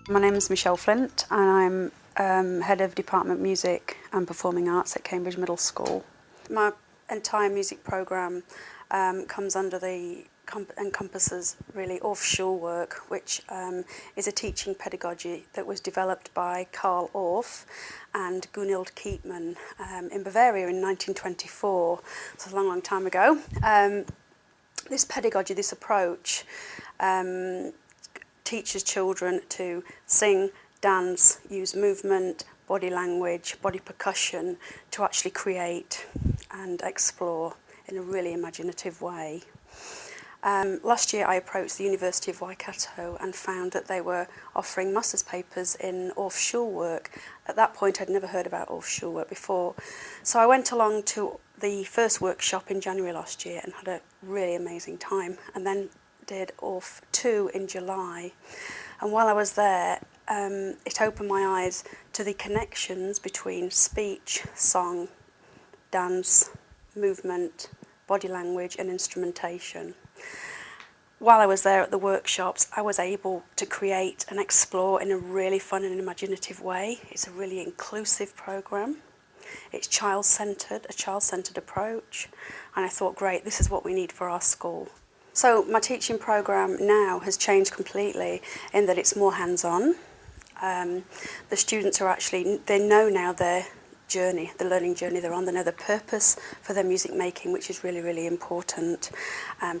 My name is Michelle Flint and I'm Head of Department Music and Performing Arts at Cambridge Middle School. My entire music programme encompasses really Orff Schulwerk, which is a teaching pedagogy that was developed by Karl Orff and Gunhild Keetman in Bavaria in 1924, so a long, long time ago. This pedagogy, this approach, teaches children to sing, dance, use movement, body language, body percussion to actually create and explore in a really imaginative way. Last year I approached the University of Waikato and found that they were offering master's papers in Orff Schulwerk. At that point I'd never heard about Orff Schulwerk before. So I went along to the first workshop in January last year and had a really amazing time, and then did Orff 2 in July. And while I was there, it opened my eyes to the connections between speech, song, dance, movement, body language and instrumentation. While I was there at the workshops, I was able to create and explore in a really fun and imaginative way. It's a really inclusive programme. It's child-centred, a child-centred approach, and I thought, great, this is what we need for our school. So my teaching programme now has changed completely in that it's more hands-on. The students are actually, they know now their journey, the learning journey they're on. They know the purpose for their music making, which is really, really important.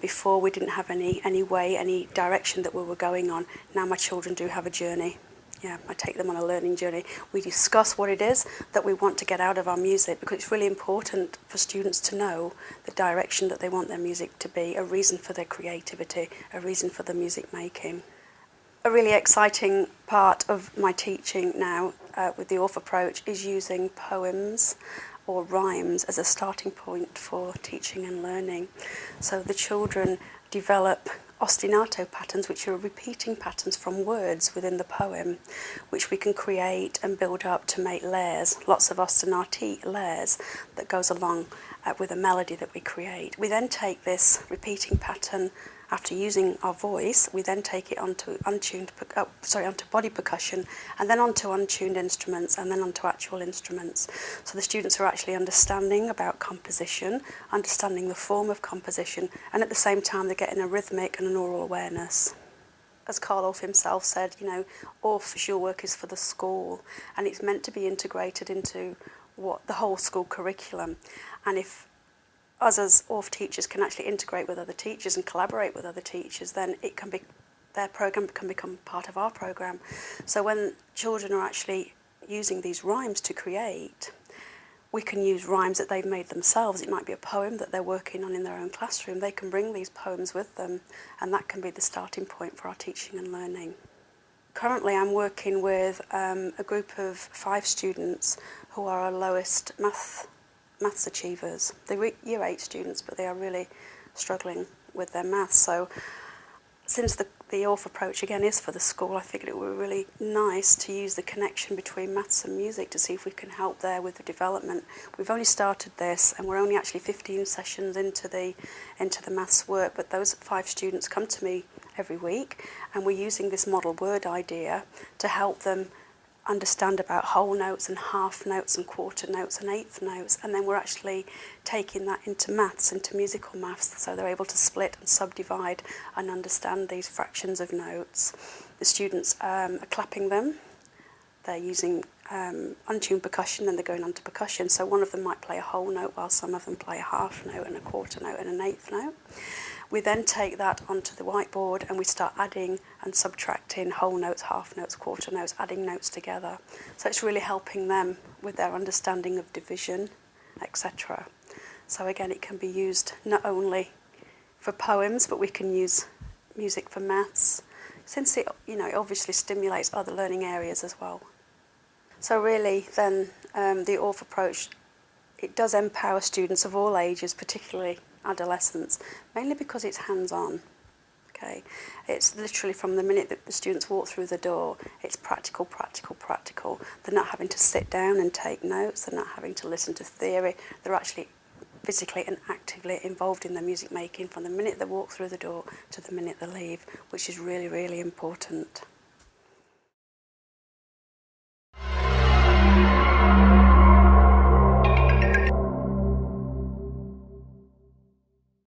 Before we didn't have any way, any direction that we were going on. Now my children do have a journey. Yeah, I take them on a learning journey. We discuss what it is that we want to get out of our music, because it's really important for students to know the direction that they want their music to be, a reason for their creativity, a reason for the music making. A really exciting part of my teaching now with the Orff approach is using poems or rhymes as a starting point for teaching and learning. So the children develop ostinato patterns, which are repeating patterns from words within the poem, which we can create and build up to make layers, lots of ostinati layers that goes along with a melody that we create. We then take this repeating pattern. After using our voice, we then take it onto onto body percussion, and then onto untuned instruments, and then onto actual instruments. So the students are actually understanding about composition, understanding the form of composition, and at the same time they're getting a rhythmic and an aural awareness. As Karl Orff himself said, Orff Schulwerk is for the school, and it's meant to be integrated into the whole school curriculum. And if us as Orff teachers can actually integrate with other teachers and collaborate with other teachers, then their programme can become part of our programme. So when children are actually using these rhymes to create, we can use rhymes that they've made themselves. It might be a poem that they're working on in their own classroom. They can bring these poems with them, and that can be the starting point for our teaching and learning. Currently I'm working with a group of 5 students who are our lowest maths achievers. They're Year 8 students, but they are really struggling with their maths. So since the Orff approach again is for the school, I think it would be really nice to use the connection between maths and music to see if we can help there with the development. We've only started this and we're only actually 15 sessions into the maths work, but those 5 students come to me every week, and we're using this model word idea to help them understand about whole notes and half notes and quarter notes and eighth notes, and then we're actually taking that into maths, into musical maths, so they're able to split and subdivide and understand these fractions of notes. The students are clapping them, they're using untuned percussion, and they're going on to percussion, so one of them might play a whole note while some of them play a half note and a quarter note and an eighth note. We then take that onto the whiteboard and we start adding and subtracting whole notes, half notes, quarter notes, adding notes together. So it's really helping them with their understanding of division, etc. So again, it can be used not only for poems, but we can use music for maths, since it obviously stimulates other learning areas as well. So really then the Orff approach, it does empower students of all ages, particularly adolescents, mainly because it's hands-on. Okay, it's literally from the minute that the students walk through the door, it's practical, practical, practical. They're not having to sit down and take notes, they're not having to listen to theory, they're actually physically and actively involved in their music making from the minute they walk through the door to the minute they leave, which is really, really important.